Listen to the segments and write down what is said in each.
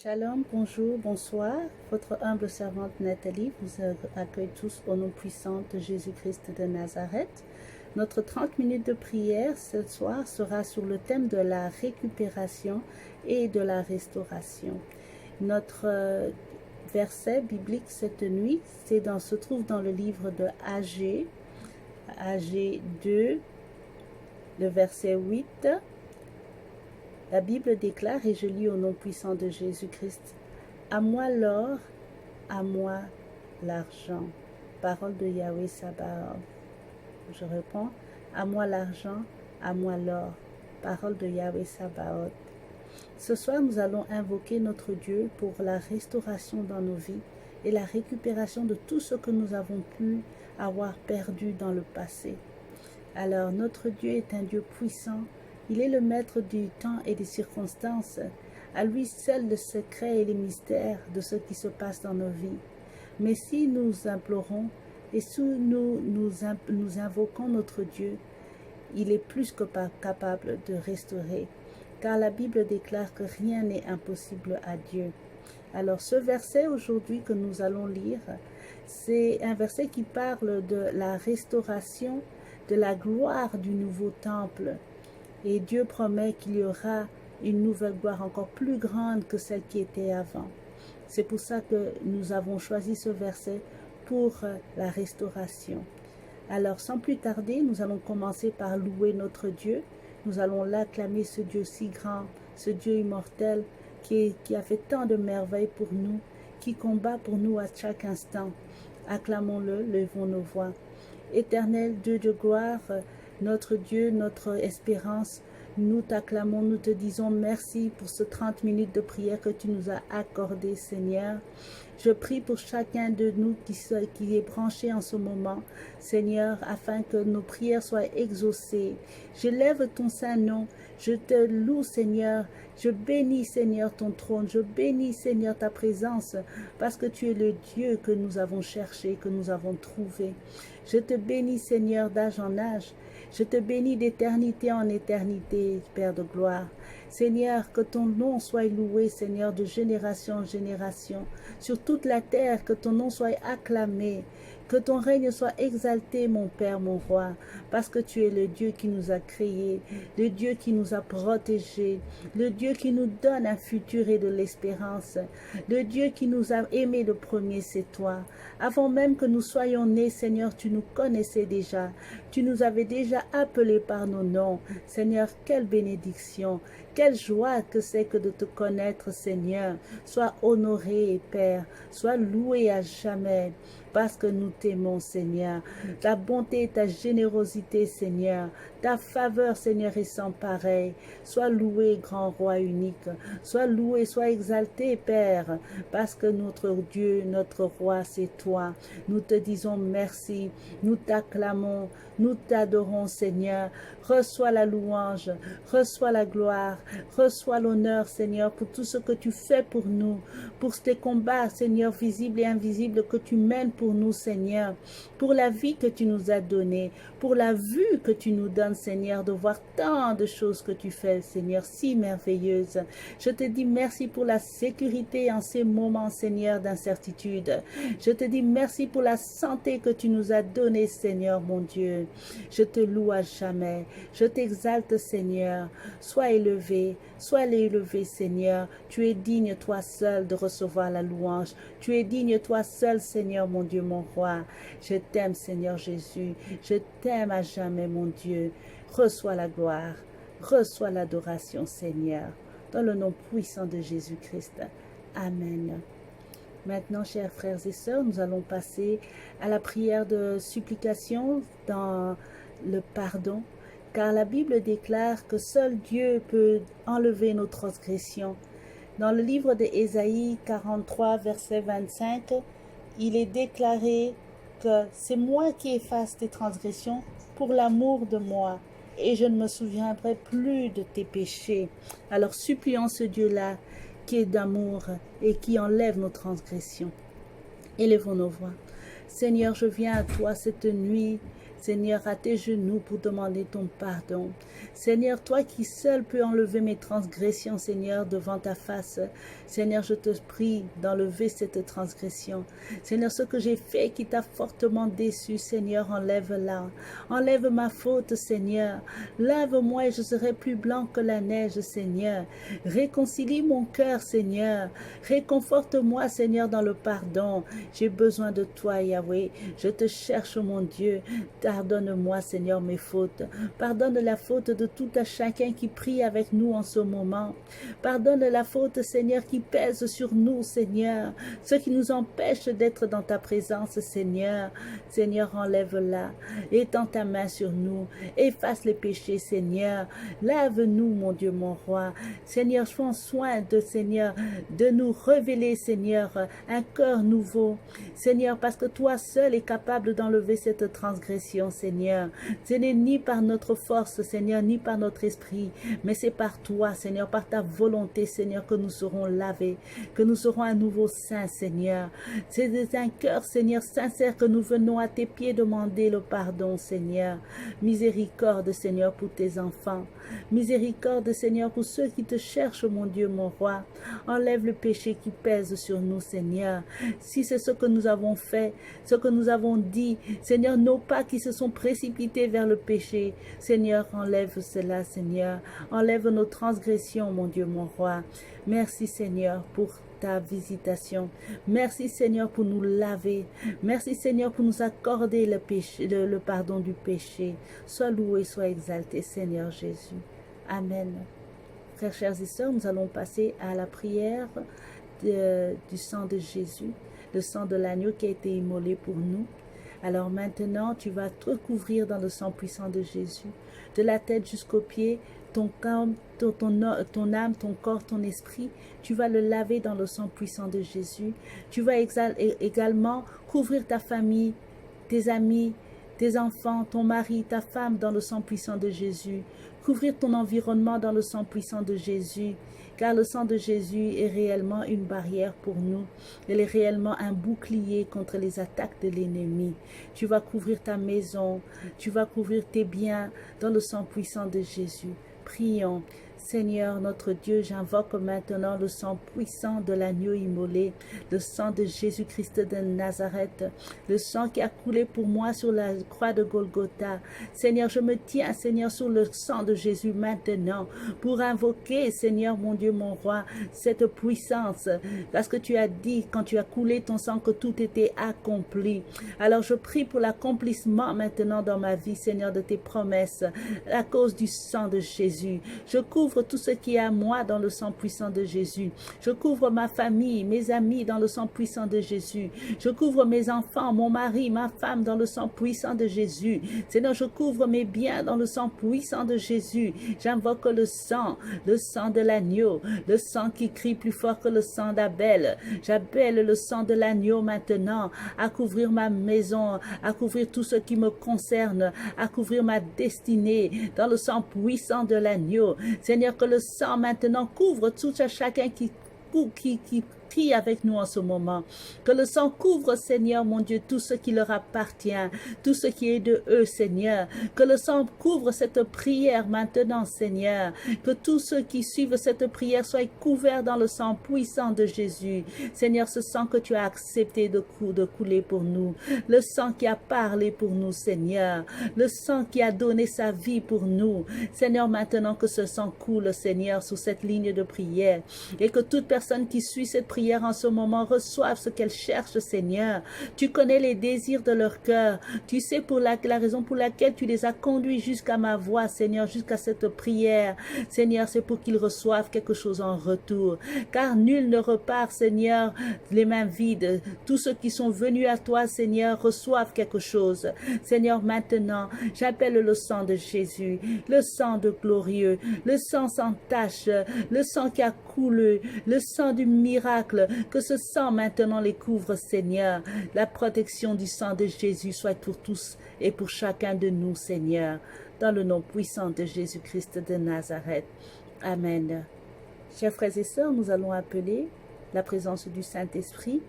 Shalom, bonjour, bonsoir. Votre humble servante Nathalie vous accueille tous au nom puissant de Jésus-Christ de Nazareth. Notre 30 minutes de prière ce soir sera sur le thème de la récupération et de la restauration. Notre verset biblique cette nuit se trouve dans le livre de Agé 2, le verset 8. La Bible déclare, et je lis au nom puissant de Jésus-Christ, « À moi l'or, à moi l'argent. » Parole de Yahweh Sabaoth. Je réponds, « À moi l'argent, à moi l'or. » Parole de Yahweh Sabaoth. Ce soir, nous allons invoquer notre Dieu pour la restauration dans nos vies et la récupération de tout ce que nous avons pu avoir perdu dans le passé. Alors, notre Dieu est un Dieu puissant. Il est le maître du temps et des circonstances. À lui seul le secret et les mystères de ce qui se passe dans nos vies. Mais si nous implorons et si nous invoquons notre Dieu, il est plus que capable de restaurer. Car la Bible déclare que rien n'est impossible à Dieu. Alors ce verset aujourd'hui que nous allons lire, c'est un verset qui parle de la restauration, de la gloire du nouveau temple. Et Dieu promet qu'il y aura une nouvelle gloire encore plus grande que celle qui était avant. C'est pour ça que nous avons choisi ce verset pour la restauration. Alors, sans plus tarder, nous allons commencer par louer notre Dieu. Nous allons l'acclamer, ce Dieu si grand, ce Dieu immortel qui a fait tant de merveilles pour nous, qui combat pour nous à chaque instant. Acclamons-le, levons nos voix. Éternel Dieu de gloire, notre Dieu, notre espérance, nous t'acclamons, nous te disons merci pour ce 30 minutes de prière que tu nous as accordé, Seigneur. Je prie pour chacun de nous qui est branché en ce moment, Seigneur, afin que nos prières soient exaucées. Je lève ton saint nom, je te loue, Seigneur. Je bénis, Seigneur, ton trône. Je bénis, Seigneur, ta présence, parce que tu es le Dieu que nous avons cherché, que nous avons trouvé. Je te bénis, Seigneur, d'âge en âge. Je te bénis d'éternité en éternité, Père de gloire. Seigneur, que ton nom soit loué, Seigneur, de génération en génération. Sur toute la terre, que ton nom soit acclamé. Que ton règne soit exalté, mon Père, mon Roi, parce que tu es le Dieu qui nous a créés, le Dieu qui nous a protégés, le Dieu qui nous donne un futur et de l'espérance, le Dieu qui nous a aimés le premier, c'est toi. Avant même que nous soyons nés, Seigneur, tu nous connaissais déjà. Tu nous avais déjà appelés par nos noms. Seigneur, quelle bénédiction, quelle joie que c'est que de te connaître, Seigneur. Sois honoré, Père, sois loué à jamais. Parce que nous t'aimons, Seigneur. Ta bonté et ta générosité, Seigneur. Ta faveur, Seigneur, est sans pareil. Sois loué, grand roi unique. Sois loué, sois exalté, Père. Parce que notre Dieu, notre roi, c'est toi. Nous te disons merci. Nous t'acclamons. Nous t'adorons, Seigneur. Reçois la louange. Reçois la gloire. Reçois l'honneur, Seigneur, pour tout ce que tu fais pour nous. Pour tes combats, Seigneur, visibles et invisibles que tu mènes pour nous, Seigneur, pour la vie que tu nous as donnée, pour la vue que tu nous donnes, Seigneur, de voir tant de choses que tu fais, Seigneur, si merveilleuses. Je te dis merci pour la sécurité en ces moments, Seigneur, d'incertitude. Je te dis merci pour la santé que tu nous as donnée, Seigneur, mon Dieu. Je te loue à jamais. Je t'exalte, Seigneur. Sois élevé, Seigneur. Tu es digne, toi seul, de recevoir la louange. Tu es digne, toi seul, Seigneur, mon Dieu, mon roi. Je t'aime, Seigneur Jésus. Je t'aime à jamais, mon Dieu. Reçois la gloire. Reçois l'adoration, Seigneur. Dans le nom puissant de Jésus-Christ. Amen. Maintenant, chers frères et sœurs, nous allons passer à la prière de supplication dans le pardon. Car la Bible déclare que seul Dieu peut enlever nos transgressions. Dans le livre d'Ésaïe 43, verset 25, il est déclaré que c'est moi qui efface tes transgressions pour l'amour de moi, et je ne me souviendrai plus de tes péchés. Alors supplions ce Dieu-là qui est d'amour et qui enlève nos transgressions. Élevons nos voix. Seigneur, je viens à toi cette nuit Seigneur, à tes genoux pour demander ton pardon. Seigneur, toi qui seul peux enlever mes transgressions, Seigneur, devant ta face. Seigneur, je te prie d'enlever cette transgression. Seigneur, ce que j'ai fait qui t'a fortement déçu, Seigneur, enlève-la. Enlève ma faute, Seigneur. Lave-moi et je serai plus blanc que la neige, Seigneur. Réconcilie mon cœur, Seigneur. Réconforte-moi, Seigneur, dans le pardon. J'ai besoin de toi, Yahweh. Je te cherche, mon Dieu. Pardonne-moi, Seigneur, mes fautes. Pardonne la faute de tout à chacun qui prie avec nous en ce moment. Pardonne la faute, Seigneur, qui pèse sur nous, Seigneur. Ce qui nous empêche d'être dans ta présence, Seigneur. Seigneur, enlève-la. Étends ta main sur nous. Efface les péchés, Seigneur. Lave-nous, mon Dieu, mon roi. Seigneur, prends soin Seigneur, de nous révéler, Seigneur, un cœur nouveau. Seigneur, parce que toi seul es capable d'enlever cette transgression, Seigneur. Ce n'est ni par notre force, Seigneur, ni par notre esprit, mais c'est par toi, Seigneur, par ta volonté, Seigneur, que nous serons lavés, que nous serons un nouveau saint, Seigneur. C'est un cœur, Seigneur, sincère que nous venons à tes pieds demander le pardon, Seigneur. Miséricorde, Seigneur, pour tes enfants. Miséricorde, Seigneur, pour ceux qui te cherchent, mon Dieu, mon roi. Enlève le péché qui pèse sur nous, Seigneur. Si c'est ce que nous avons fait, ce que nous avons dit, Seigneur, nos pas qui se sont précipités vers le péché, Seigneur, enlève cela, Seigneur. Enlève nos transgressions, mon Dieu, mon roi. Merci, Seigneur, pour ta visitation. Merci, Seigneur, pour nous laver. Merci, Seigneur, pour nous accorder le pardon du péché. Sois loué, sois exalté, Seigneur Jésus. Amen. Frères, chers et sœurs, nous allons passer à la prière du sang de Jésus, le sang de l'agneau qui a été immolé pour nous. Alors maintenant, tu vas te recouvrir dans le sang puissant de Jésus, de la tête jusqu'aux pieds, ton âme, ton corps, ton esprit, tu vas le laver dans le sang puissant de Jésus. Tu vas également couvrir ta famille, tes amis, tes enfants, ton mari, ta femme dans le sang puissant de Jésus. Couvrir ton environnement dans le sang puissant de Jésus. Car le sang de Jésus est réellement une barrière pour nous. Il est réellement un bouclier contre les attaques de l'ennemi. Tu vas couvrir ta maison, tu vas couvrir tes biens dans le sang puissant de Jésus. Prions. Seigneur notre Dieu, j'invoque maintenant le sang puissant de l'agneau immolé, le sang de Jésus-Christ de Nazareth, le sang qui a coulé pour moi sur la croix de Golgotha. Seigneur, je me tiens, Seigneur, sur le sang de Jésus maintenant pour invoquer, Seigneur, mon Dieu, mon roi, cette puissance, parce que tu as dit, quand tu as coulé ton sang, que tout était accompli. Alors je prie pour l'accomplissement maintenant dans ma vie, Seigneur, de tes promesses, à cause du sang de Jésus. Je couvre tout ce qui est à moi dans le sang puissant de Jésus. Je couvre ma famille, mes amis dans le sang puissant de Jésus. Je couvre mes enfants, mon mari, ma femme dans le sang puissant de Jésus. Seigneur, je couvre mes biens dans le sang puissant de Jésus. J'invoque le sang de l'agneau, le sang qui crie plus fort que le sang d'Abel. J'appelle le sang de l'agneau maintenant à couvrir ma maison, à couvrir tout ce qui me concerne, à couvrir ma destinée dans le sang puissant de l'agneau. Seigneur, que le sang maintenant couvre tout à chacun qui prie avec nous en ce moment. Que le sang couvre, Seigneur, mon Dieu, tout ce qui leur appartient, tout ce qui est de eux, Seigneur. Que le sang couvre cette prière maintenant, Seigneur. Que tous ceux qui suivent cette prière soient couverts dans le sang puissant de Jésus. Seigneur, ce sang que tu as accepté de couler pour nous. Le sang qui a parlé pour nous, Seigneur. Le sang qui a donné sa vie pour nous. Seigneur, maintenant que ce sang coule, Seigneur, sur cette ligne de prière. Et que toute personne qui suit cette prière en ce moment reçoivent ce qu'elles cherchent, Seigneur. Tu connais les désirs de leur cœur. Tu sais pour la raison pour laquelle tu les as conduits jusqu'à ma voix, Seigneur, jusqu'à cette prière. Seigneur, c'est pour qu'ils reçoivent quelque chose en retour. Car nul ne repart, Seigneur, les mains vides. Tous ceux qui sont venus à toi, Seigneur, reçoivent quelque chose. Seigneur, maintenant, j'appelle le sang de Jésus, le sang de glorieux, le sang sans tache, le sang qui a coulé, le sang du miracle. Que ce sang maintenant les couvre, Seigneur. La protection du sang de Jésus soit pour tous et pour chacun de nous, Seigneur. Dans le nom puissant de Jésus-Christ de Nazareth. Amen. Chers frères et sœurs, nous allons appeler la présence du Saint-Esprit.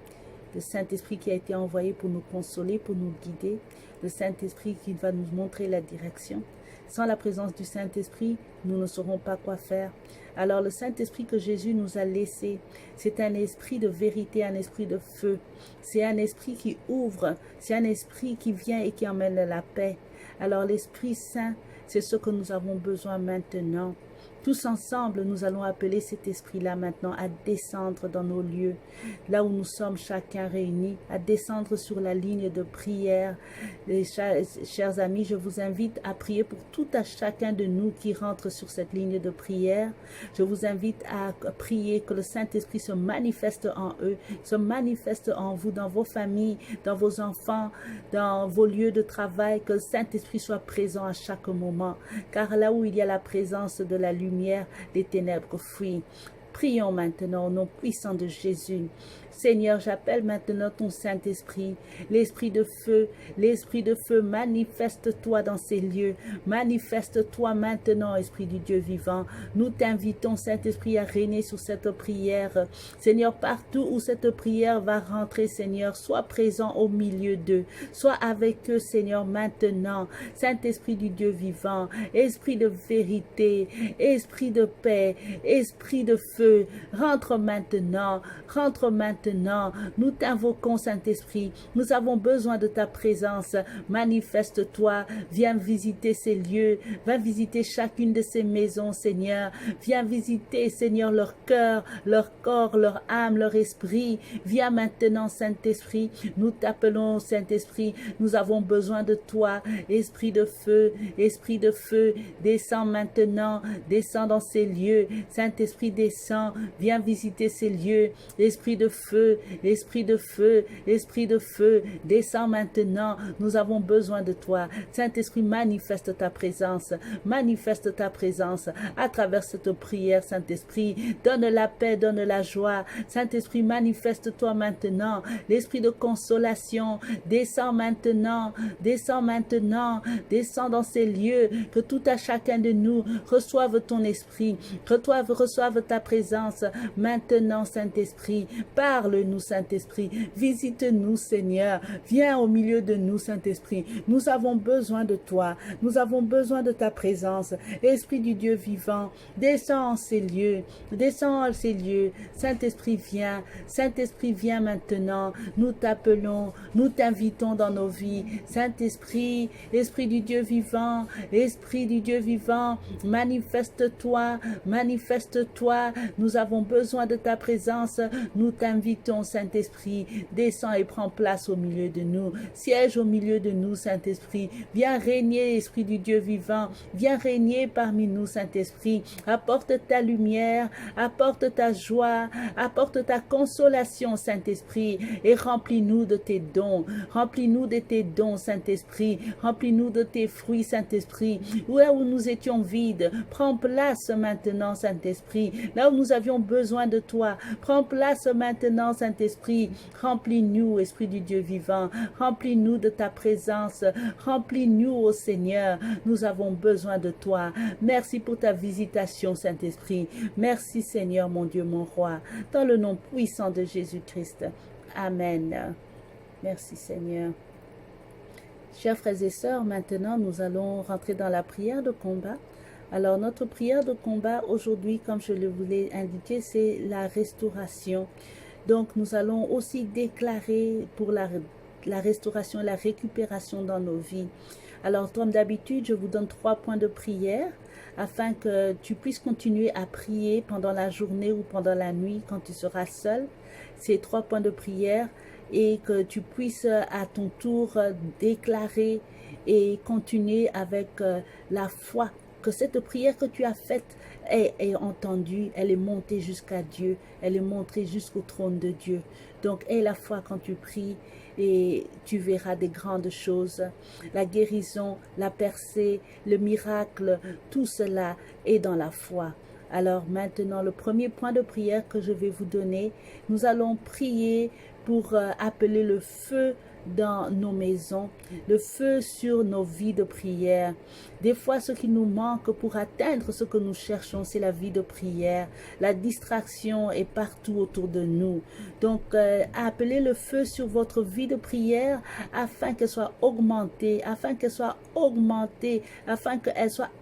le Saint-Esprit qui a été envoyé pour nous consoler, pour nous guider, le Saint-Esprit qui va nous montrer la direction. Sans la présence du Saint-Esprit, nous ne saurons pas quoi faire. Alors le Saint-Esprit que Jésus nous a laissé, c'est un esprit de vérité, un esprit de feu. C'est un esprit qui ouvre, c'est un esprit qui vient et qui emmène la paix. Alors l'Esprit Saint, c'est ce que nous avons besoin maintenant. Tous ensemble, nous allons appeler cet esprit-là maintenant à descendre dans nos lieux, là où nous sommes chacun réunis, à descendre sur la ligne de prière. Et chers amis, je vous invite à prier pour tout à chacun de nous qui rentre sur cette ligne de prière. Je vous invite à prier que le Saint-Esprit se manifeste en eux, se manifeste en vous, dans vos familles, dans vos enfants, dans vos lieux de travail, que le Saint-Esprit soit présent à chaque moment. Car là où il y a la présence de la lumière, les ténèbres fuient. Prions maintenant au nom puissant de Jésus. Seigneur, j'appelle maintenant ton Saint-Esprit, l'Esprit de feu, manifeste-toi dans ces lieux, manifeste-toi maintenant, Esprit du Dieu vivant. Nous t'invitons, Saint-Esprit, à régner sur cette prière. Seigneur, partout où cette prière va rentrer, Seigneur, sois présent au milieu d'eux, sois avec eux, Seigneur, maintenant. Saint-Esprit du Dieu vivant, Esprit de vérité, Esprit de paix, Esprit de feu, rentre maintenant. Nous t'invoquons, Saint-Esprit. Nous avons besoin de ta présence. Manifeste-toi. Viens visiter ces lieux. Viens visiter chacune de ces maisons, Seigneur. Viens visiter, Seigneur, leur cœur, leur corps, leur âme, leur esprit. Viens maintenant, Saint-Esprit. Nous t'appelons, Saint-Esprit. Nous avons besoin de toi. Esprit de feu, descends maintenant. Descends dans ces lieux. Saint-Esprit, descends. Viens visiter ces lieux. Esprit de feu, descends maintenant. Nous avons besoin de toi. Saint-Esprit, manifeste ta présence à travers cette prière, Saint-Esprit. Donne la paix, donne la joie. Saint-Esprit, manifeste-toi maintenant. L'esprit de consolation, descends maintenant, descends dans ces lieux, que tout à chacun de nous reçoive ton esprit, reçoive ta présence maintenant, Saint-Esprit. Parle-nous, Saint-Esprit. Visite-nous, Seigneur. Viens au milieu de nous, Saint-Esprit. Nous avons besoin de toi. Nous avons besoin de ta présence. Esprit du Dieu vivant, descends en ces lieux. Saint-Esprit, viens. Saint-Esprit, viens maintenant. Nous t'appelons. Nous t'invitons dans nos vies. Saint-Esprit, Esprit du Dieu vivant, manifeste-toi. Nous avons besoin de ta présence. Nous t'invitons, Saint-Esprit, descends et prends place au milieu de nous. Siège au milieu de nous, Saint-Esprit. Viens régner, Esprit du Dieu vivant. Viens régner parmi nous, Saint-Esprit. Apporte ta lumière, apporte ta joie, apporte ta consolation, Saint-Esprit, et remplis-nous de tes dons. Remplis-nous de tes dons, Saint-Esprit. Remplis-nous de tes fruits, Saint-Esprit. Là où nous étions vides, prends place maintenant, Saint-Esprit. Là où nous avions besoin de toi, prends place maintenant, Saint-Esprit. Remplis-nous, Esprit du Dieu vivant. Remplis-nous de ta présence. Remplis-nous, ô Seigneur. Nous avons besoin de toi. Merci pour ta visitation, Saint-Esprit. Merci, Seigneur, mon Dieu, mon roi. Dans le nom puissant de Jésus-Christ. Amen. Merci, Seigneur. Chers frères et sœurs, maintenant, nous allons rentrer dans la prière de combat. Alors, notre prière de combat aujourd'hui, comme je le voulais indiquer, c'est la restauration. Donc, nous allons aussi déclarer pour la restauration, la récupération dans nos vies. Alors, comme d'habitude, je vous donne 3 points de prière afin que tu puisses continuer à prier pendant la journée ou pendant la nuit quand tu seras seul. Ces 3 points de prière et que tu puisses à ton tour déclarer et continuer avec la foi que cette prière que tu as faite est entendue, elle est montée jusqu'à Dieu, elle est montée jusqu'au trône de Dieu. Donc, aie la foi quand tu pries et tu verras des grandes choses. La guérison, la percée, le miracle, tout cela est dans la foi. Alors maintenant, le premier point de prière que je vais vous donner, nous allons prier pour appeler le feu dans nos maisons, le feu sur nos vies de prière. Des fois, ce qui nous manque pour atteindre ce que nous cherchons, c'est la vie de prière. La distraction est partout autour de nous. Donc, appelez le feu sur votre vie de prière afin qu'elle soit augmentée, afin qu'elle soit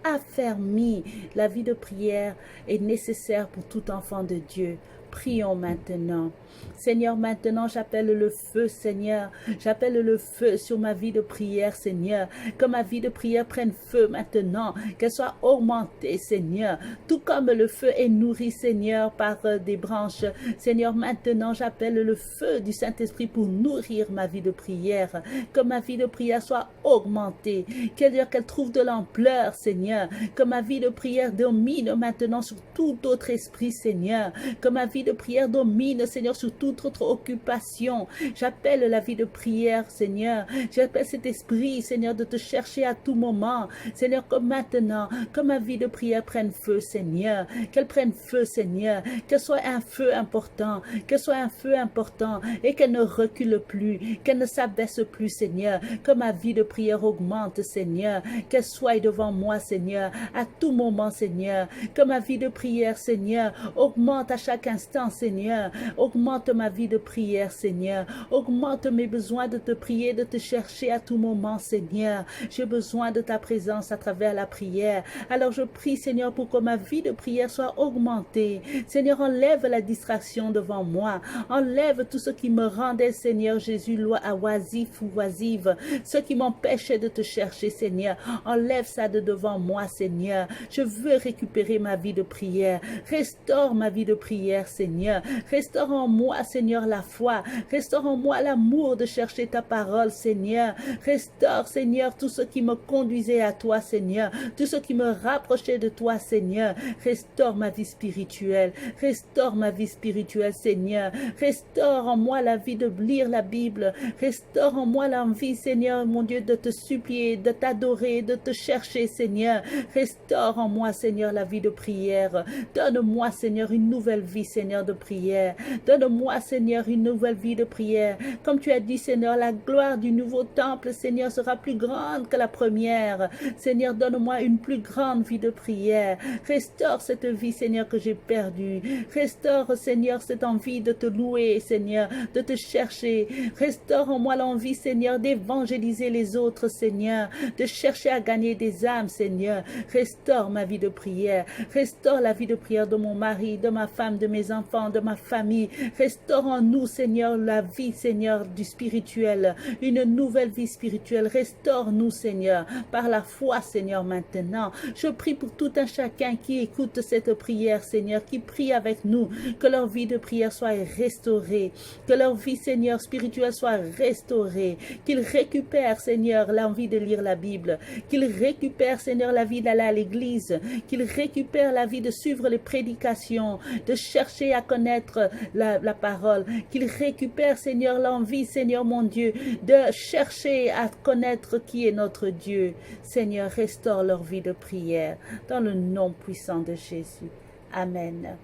affermie. La vie de prière est nécessaire pour tout enfant de Dieu. Prions maintenant. Seigneur, maintenant j'appelle le feu, Seigneur. J'appelle le feu sur ma vie de prière, Seigneur. Que ma vie de prière prenne feu maintenant. Qu'elle soit augmentée, Seigneur. Tout comme le feu est nourri, Seigneur, par des branches. Seigneur, maintenant j'appelle le feu du Saint-Esprit pour nourrir ma vie de prière. Que ma vie de prière soit augmentée. Qu'elle trouve de l'ampleur, Seigneur. Que ma vie de prière domine maintenant sur tout autre esprit, Seigneur. Que ma vie de prière domine, Seigneur, sur toute autre occupation. J'appelle la vie de prière, Seigneur. J'appelle cet esprit, Seigneur, de te chercher à tout moment. Seigneur, que maintenant, que ma vie de prière prenne feu, Seigneur. Qu'elle prenne feu, Seigneur. Qu'elle soit un feu important. Qu'elle soit un feu important et qu'elle ne recule plus. Qu'elle ne s'abaisse plus, Seigneur. Que ma vie de prière augmente, Seigneur. Qu'elle soit devant moi, Seigneur, à tout moment, Seigneur. Que ma vie de prière, Seigneur, augmente à chaque instant, Seigneur. Augmente ma vie de prière, Seigneur. Augmente mes besoins de te prier, de te chercher à tout moment, Seigneur. J'ai besoin de ta présence à travers la prière. Alors je prie, Seigneur, pour que ma vie de prière soit augmentée. Seigneur, enlève la distraction devant moi. Enlève tout ce qui me rendait, Seigneur Jésus, oisif ou oisive. Ce qui m'empêchait de te chercher, Seigneur. Enlève ça de devant moi, Seigneur. Je veux récupérer ma vie de prière. Restaure ma vie de prière, Seigneur. Restaure en moi, Seigneur, la foi. Restaure en moi l'amour de chercher ta parole, Seigneur. Restaure, Seigneur, tout ce qui me conduisait à toi, Seigneur. Tout ce qui me rapprochait de toi, Seigneur. Restaure ma vie spirituelle. Restaure ma vie spirituelle, Seigneur. Restaure en moi la vie de lire la Bible. Restaure en moi l'envie, Seigneur, mon Dieu, de te supplier, de t'adorer, de te chercher, Seigneur. Restaure en moi, Seigneur, la vie de prière. Donne-moi, Seigneur, une nouvelle vie, Seigneur, de prière. Donne-moi, Seigneur, une nouvelle vie de prière. Comme tu as dit, Seigneur, la gloire du nouveau temple, Seigneur, sera plus grande que la première. Seigneur, donne-moi une plus grande vie de prière. Restaure cette vie, Seigneur, que j'ai perdue. Restaure, Seigneur, cette envie de te louer, Seigneur, de te chercher. Restaure en moi l'envie, Seigneur, d'évangéliser les autres, Seigneur, de chercher à gagner des âmes, Seigneur. Restaure ma vie de prière. Restaure la vie de prière de mon mari, de ma femme, de mes enfants, de ma famille. Restaure en nous, Seigneur, la vie, Seigneur, du spirituel. Une nouvelle vie spirituelle. Restaure-nous, Seigneur, par la foi, Seigneur, maintenant. Je prie pour tout un chacun qui écoute cette prière, Seigneur, qui prie avec nous, que leur vie de prière soit restaurée, que leur vie, Seigneur, spirituelle soit restaurée, qu'ils récupèrent, Seigneur, l'envie de lire la Bible, qu'ils récupèrent, Seigneur, la vie d'aller à l'église, qu'ils récupèrent la vie de suivre les prédications, de chercher à connaître la parole, qu'ils récupèrent, Seigneur, l'envie, Seigneur mon Dieu, de chercher à connaître qui est notre Dieu. Seigneur, restaure leur vie de prière dans le nom puissant de Jésus. Amen.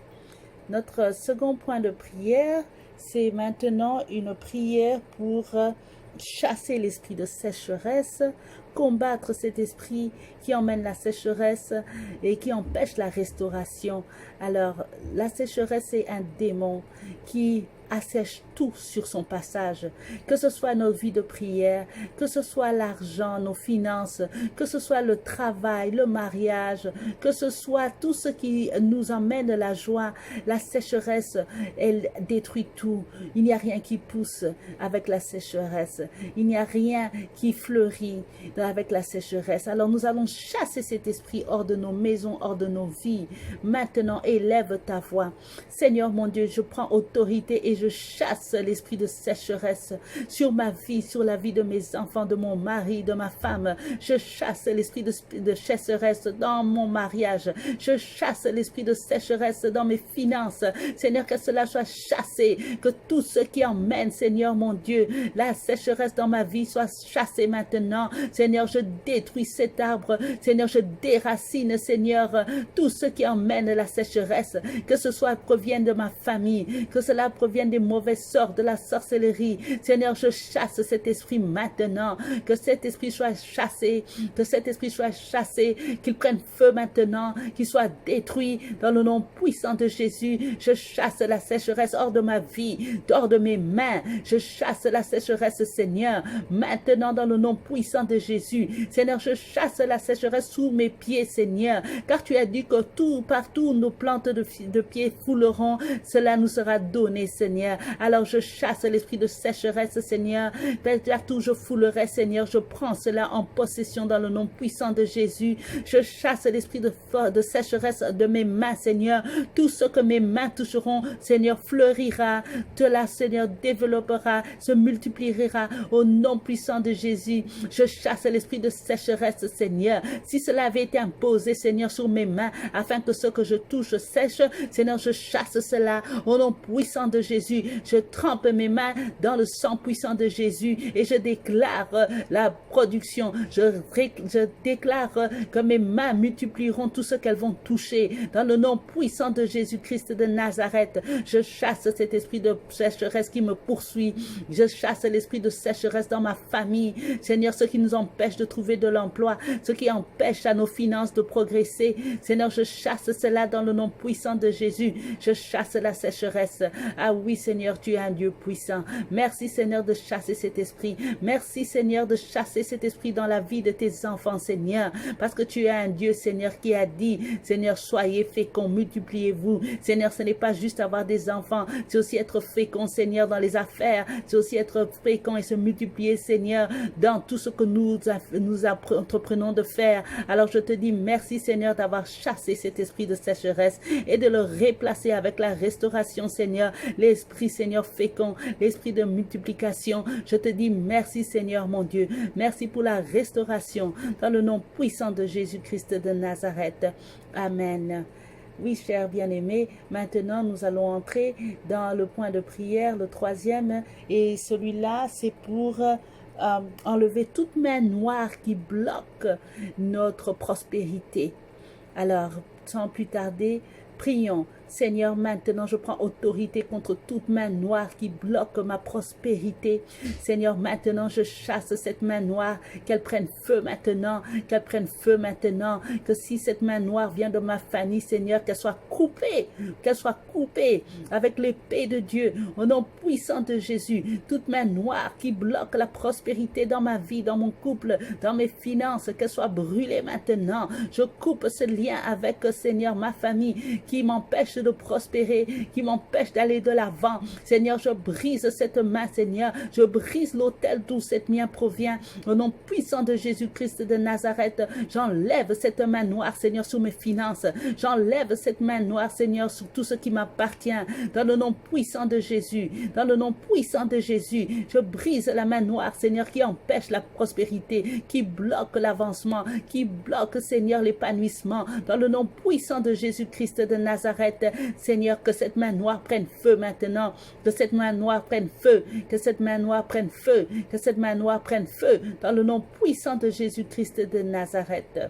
Notre second point de prière, c'est maintenant une prière pour chasser l'esprit de sécheresse, combattre cet esprit qui emmène la sécheresse et qui empêche la restauration. Alors, la sécheresse est un démon qui assèche tout sur son passage, que ce soit nos vies de prière, que ce soit l'argent, nos finances, que ce soit le travail, le mariage, que ce soit tout ce qui nous emmène la joie. La sécheresse, elle détruit tout. Il n'y a rien qui pousse avec la sécheresse. Il n'y a rien qui fleurit avec la sécheresse. Alors nous allons chasser cet esprit hors de nos maisons, hors de nos vies. Maintenant, élève ta voix. Seigneur mon Dieu, je prends autorité et je chasse l'esprit de sécheresse sur ma vie, sur la vie de mes enfants, de mon mari, de ma femme. Je chasse l'esprit de sécheresse dans mon mariage. Je chasse l'esprit de sécheresse dans mes finances. Seigneur, que cela soit chassé, que tout ce qui emmène, Seigneur mon Dieu, la sécheresse dans ma vie soit chassé maintenant. Seigneur, Seigneur, je détruis cet arbre. Seigneur, je déracine, Seigneur, tout ce qui emmène la sécheresse, que ce soit provienne de ma famille, que cela provienne des mauvais sorts, de la sorcellerie. Seigneur, je chasse cet esprit maintenant, que cet esprit soit chassé, que cet esprit soit chassé, qu'il prenne feu maintenant, qu'il soit détruit dans le nom puissant de Jésus. Je chasse la sécheresse hors de ma vie, hors de mes mains. Je chasse la sécheresse, Seigneur, maintenant dans le nom puissant de Jésus. Seigneur, je chasse la sécheresse sous mes pieds, Seigneur, car tu as dit que partout nos plantes de pieds fouleront, cela nous sera donné, Seigneur. Alors je chasse l'esprit de sécheresse, Seigneur, partout je foulerai, Seigneur, je prends cela en possession dans le nom puissant de Jésus. Je chasse l'esprit de sécheresse de mes mains, Seigneur. Tout ce que mes mains toucheront, Seigneur, fleurira. Cela, Seigneur, développera, se multipliera au nom puissant de Jésus. Je chasse l'esprit de sécheresse, Seigneur. Si cela avait été imposé, Seigneur, sur mes mains, afin que ce que je touche sèche, Seigneur, je chasse cela au nom puissant de Jésus. Je trempe mes mains dans le sang puissant de Jésus et je déclare la production. Je déclare que mes mains multiplieront tout ce qu'elles vont toucher. Dans le nom puissant de Jésus-Christ de Nazareth, je chasse cet esprit de sécheresse qui me poursuit. Je chasse l'esprit de sécheresse dans ma famille. Seigneur, ce qui nous empêche de trouver de l'emploi, ce qui empêche à nos finances de progresser. Seigneur, je chasse cela dans le nom puissant de Jésus. Je chasse la sécheresse. Ah oui, Seigneur, tu es un Dieu puissant. Merci, Seigneur, de chasser cet esprit. Merci, Seigneur, de chasser cet esprit dans la vie de tes enfants, Seigneur, parce que tu es un Dieu, Seigneur, qui a dit, Seigneur, soyez féconds, multipliez-vous. Seigneur, ce n'est pas juste avoir des enfants, c'est aussi être fécond, Seigneur, dans les affaires, c'est aussi être fécond et se multiplier, Seigneur, dans tout ce que nous entreprenons de faire. Alors je te dis merci, Seigneur, d'avoir chassé cet esprit de sécheresse et de le replacer avec la restauration, Seigneur, l'esprit, Seigneur, fécond, l'esprit de multiplication. Je te dis merci, Seigneur, mon Dieu. Merci pour la restauration dans le nom puissant de Jésus-Christ de Nazareth. Amen. Oui, chers bien-aimés, maintenant nous allons entrer dans le point de prière, le troisième, et celui-là, c'est pour enlever toute main noire qui bloque notre prospérité. Alors, sans plus tarder, prions. Seigneur, maintenant je prends autorité contre toute main noire qui bloque ma prospérité. Seigneur, maintenant je chasse cette main noire, qu'elle prenne feu maintenant, que si cette main noire vient de ma famille, Seigneur, qu'elle soit coupée avec l'épée de Dieu, au nom puissant de Jésus. Toute main noire qui bloque la prospérité dans ma vie, dans mon couple, dans mes finances, qu'elle soit brûlée maintenant. Je coupe ce lien avec, Seigneur, ma famille, qui m'empêche de prospérer, qui m'empêche d'aller de l'avant. Seigneur, je brise cette main, Seigneur. Je brise l'autel d'où cette main provient. Au nom puissant de Jésus-Christ de Nazareth, j'enlève cette main noire, Seigneur, sur mes finances. J'enlève cette main noire, Seigneur, sur tout ce qui m'appartient. Dans le nom puissant de Jésus, dans le nom puissant de Jésus, je brise la main noire, Seigneur, qui empêche la prospérité, qui bloque l'avancement, qui bloque, Seigneur, l'épanouissement. Dans le nom puissant de Jésus-Christ de Nazareth, Seigneur, que cette main noire prenne feu maintenant, que cette main noire prenne feu, que cette main noire prenne feu, que cette main noire prenne feu, dans le nom puissant de Jésus-Christ de Nazareth.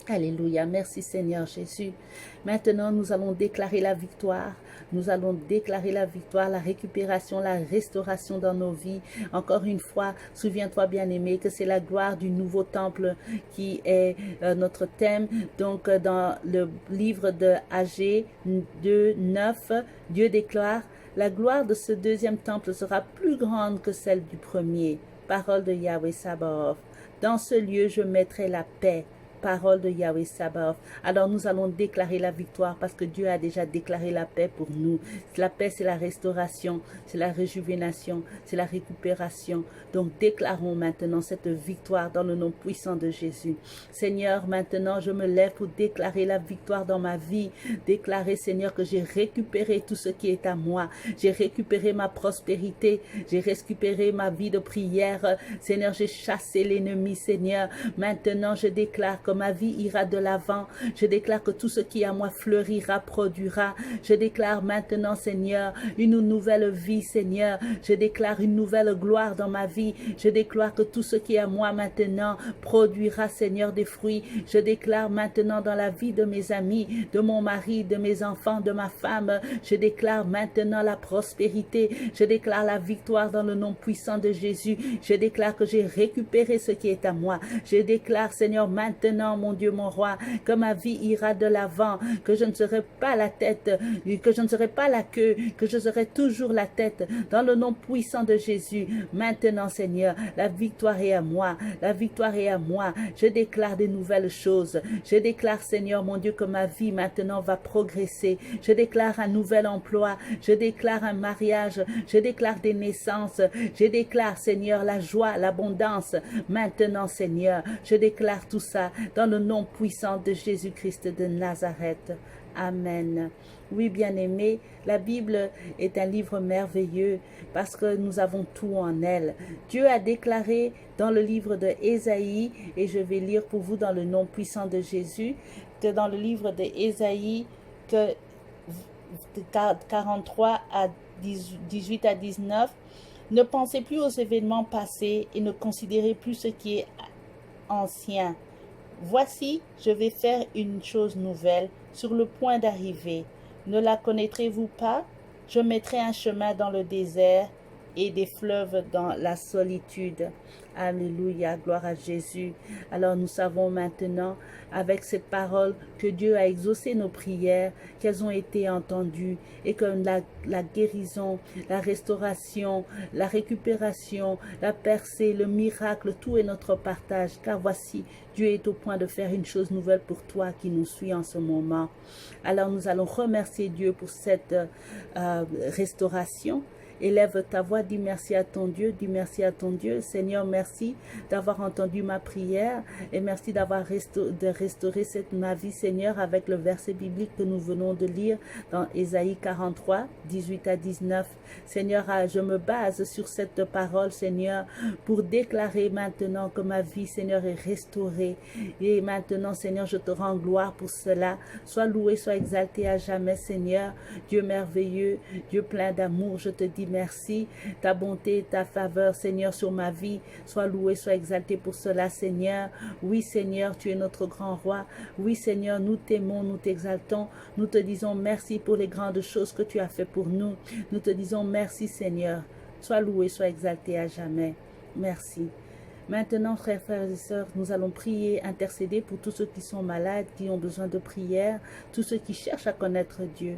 Alléluia, merci Seigneur Jésus. Maintenant, nous allons déclarer la victoire. Nous allons déclarer la victoire, la récupération, la restauration dans nos vies. Encore une fois, souviens-toi bien-aimé que c'est la gloire du nouveau temple qui est notre thème. Donc, dans le livre de Agé 2:9, Dieu déclare, la gloire de ce deuxième temple sera plus grande que celle du premier. Parole de Yahweh Sabaoth. Dans ce lieu, je mettrai la paix. Parole de Yahweh Sabaoth. Alors nous allons déclarer la victoire parce que Dieu a déjà déclaré la paix pour nous. La paix, c'est la restauration, c'est la réjuvénation, c'est la récupération. Donc déclarons maintenant cette victoire dans le nom puissant de Jésus. Seigneur, maintenant je me lève pour déclarer la victoire dans ma vie. Déclarer, Seigneur, que j'ai récupéré tout ce qui est à moi. J'ai récupéré ma prospérité. J'ai récupéré ma vie de prière. Seigneur, j'ai chassé l'ennemi, Seigneur. Maintenant je déclare que ma vie ira de l'avant. Je déclare que tout ce qui est à moi fleurira, produira. Je déclare maintenant, Seigneur, une nouvelle vie, Seigneur. Je déclare une nouvelle gloire dans ma vie. Je déclare que tout ce qui est à moi maintenant produira, Seigneur, des fruits. Je déclare maintenant dans la vie de mes amis, de mon mari, de mes enfants, de ma femme, je déclare maintenant la prospérité. Je déclare la victoire dans le nom puissant de Jésus. Je déclare que j'ai récupéré ce qui est à moi. Je déclare, Seigneur, maintenant, mon Dieu, mon roi, que ma vie ira de l'avant, que je ne serai pas la tête, que je ne serai pas la queue, que je serai toujours la tête, dans le nom puissant de Jésus. Maintenant, Seigneur, la victoire est à moi. La victoire est à moi. Je déclare des nouvelles choses. Je déclare, Seigneur, mon Dieu, que ma vie maintenant va progresser. Je déclare un nouvel emploi. Je déclare un mariage. Je déclare des naissances. Je déclare, Seigneur, la joie, l'abondance. Maintenant, Seigneur, je déclare tout ça dans le nom puissant de Jésus-Christ de Nazareth. Amen. Oui, bien-aimés, la Bible est un livre merveilleux parce que nous avons tout en elle. Dieu a déclaré dans le livre de Ésaïe, et je vais lire pour vous dans le nom puissant de Jésus, que dans le livre de Ésaïe, que 43 à 18 à 19, ne pensez plus aux événements passés et ne considérez plus ce qui est ancien. Voici, je vais faire une chose nouvelle sur le point d'arriver. Ne la connaîtrez-vous pas? Je mettrai un chemin dans le désert et des fleuves dans la solitude. Alléluia, gloire à Jésus. Alors nous savons maintenant, avec cette parole, que Dieu a exaucé nos prières, qu'elles ont été entendues et que la guérison, la restauration, la récupération, la percée, le miracle, tout est notre partage. Car voici, Dieu est au point de faire une chose nouvelle pour toi qui nous suit en ce moment. Alors nous allons remercier Dieu pour cette restauration. Élève ta voix, dis merci à ton Dieu, dis merci à ton Dieu. Seigneur, merci d'avoir entendu ma prière et merci d'avoir restauré ma vie, Seigneur, avec le verset biblique que nous venons de lire dans Ésaïe 43, 18 à 19. Seigneur, je me base sur cette parole, Seigneur, pour déclarer maintenant que ma vie, Seigneur, est restaurée. Et maintenant, Seigneur, je te rends gloire pour cela. Sois loué, sois exalté à jamais, Seigneur. Dieu merveilleux, Dieu plein d'amour, je te dis merci, ta bonté, ta faveur, Seigneur, sur ma vie. Sois loué, sois exalté pour cela, Seigneur. Oui, Seigneur, tu es notre grand roi. Oui, Seigneur, nous t'aimons, nous t'exaltons. Nous te disons merci pour les grandes choses que tu as fait pour nous. Nous te disons merci, Seigneur. Sois loué, sois exalté à jamais. Merci. Maintenant, frères et sœurs, nous allons prier, intercéder pour tous ceux qui sont malades, qui ont besoin de prière, tous ceux qui cherchent à connaître Dieu.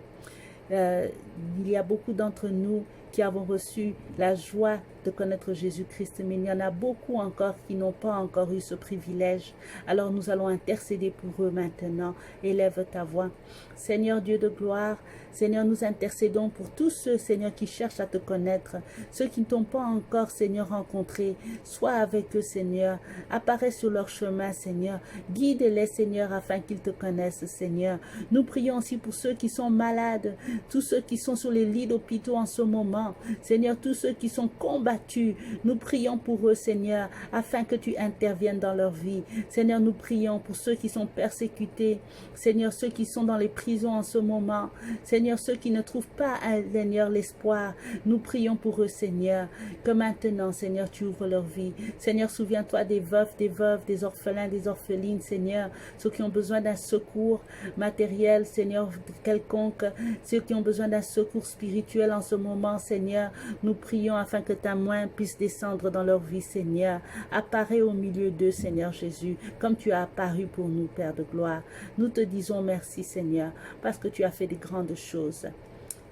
Il y a beaucoup d'entre nous qui avons reçu la joie de connaître Jésus-Christ, mais il y en a beaucoup encore qui n'ont pas encore eu ce privilège. Alors nous allons intercéder pour eux maintenant. Élève ta voix. Seigneur Dieu de gloire, Seigneur, nous intercédons pour tous ceux, Seigneur, qui cherchent à te connaître, ceux qui ne t'ont pas encore, Seigneur, rencontré. Sois avec eux, Seigneur. Apparais sur leur chemin, Seigneur. Guide-les, Seigneur, afin qu'ils te connaissent, Seigneur. Nous prions aussi pour ceux qui sont malades, tous ceux qui sont sur les lits d'hôpitaux en ce moment. Seigneur, tous ceux qui sont combattus, nous prions pour eux, Seigneur, afin que tu interviennes dans leur vie. Seigneur, nous prions pour ceux qui sont persécutés. Seigneur, ceux qui sont dans les prisons en ce moment. Seigneur, ceux qui ne trouvent pas, Seigneur, l'espoir. Nous prions pour eux, Seigneur, que maintenant, Seigneur, tu ouvres leur vie. Seigneur, souviens-toi des veufs, des orphelins, des orphelines, Seigneur, ceux qui ont besoin d'un secours matériel, Seigneur, quelconque, ceux qui ont besoin d'un secours spirituel en ce moment, Seigneur, nous prions afin que ta main puisse descendre dans leur vie, Seigneur. Apparais au milieu d'eux, Seigneur Jésus, comme tu as apparu pour nous, Père de gloire. Nous te disons merci, Seigneur, parce que tu as fait des grandes choses.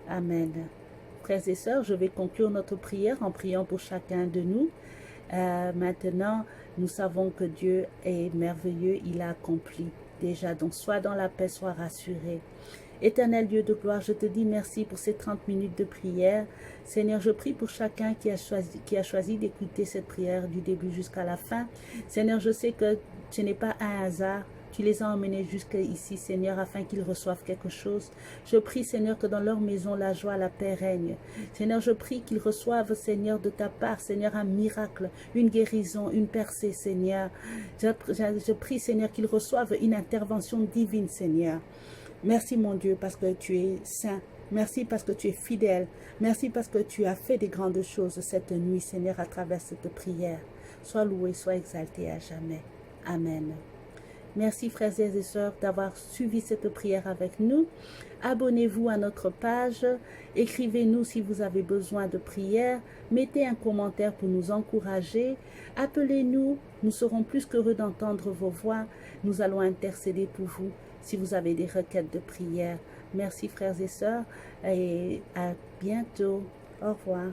Amen. Frères et sœurs, je vais conclure notre prière en priant pour chacun de nous. Maintenant, nous savons que Dieu est merveilleux, il a accompli déjà. Donc, sois dans la paix, sois rassuré. Éternel Dieu de gloire, je te dis merci pour ces 30 minutes de prière. Seigneur, je prie pour chacun qui a choisi d'écouter cette prière du début jusqu'à la fin. Seigneur, je sais que ce n'est pas un hasard. Tu les as emmenés jusqu'ici, Seigneur, afin qu'ils reçoivent quelque chose. Je prie, Seigneur, que dans leur maison, la joie, la paix règne. Seigneur, je prie qu'ils reçoivent, Seigneur, de ta part, Seigneur, un miracle, une guérison, une percée, Seigneur. Je prie, Seigneur, qu'ils reçoivent une intervention divine, Seigneur. Merci, mon Dieu, parce que tu es saint. Merci parce que tu es fidèle. Merci parce que tu as fait des grandes choses cette nuit, Seigneur, à travers cette prière. Sois loué, sois exalté à jamais. Amen. Merci, frères et sœurs, d'avoir suivi cette prière avec nous. Abonnez-vous à notre page. Écrivez-nous si vous avez besoin de prière. Mettez un commentaire pour nous encourager. Appelez-nous. Nous serons plus qu'heureux d'entendre vos voix. Nous allons intercéder pour vous si vous avez des requêtes de prière. Merci, frères et sœurs, et à bientôt. Au revoir.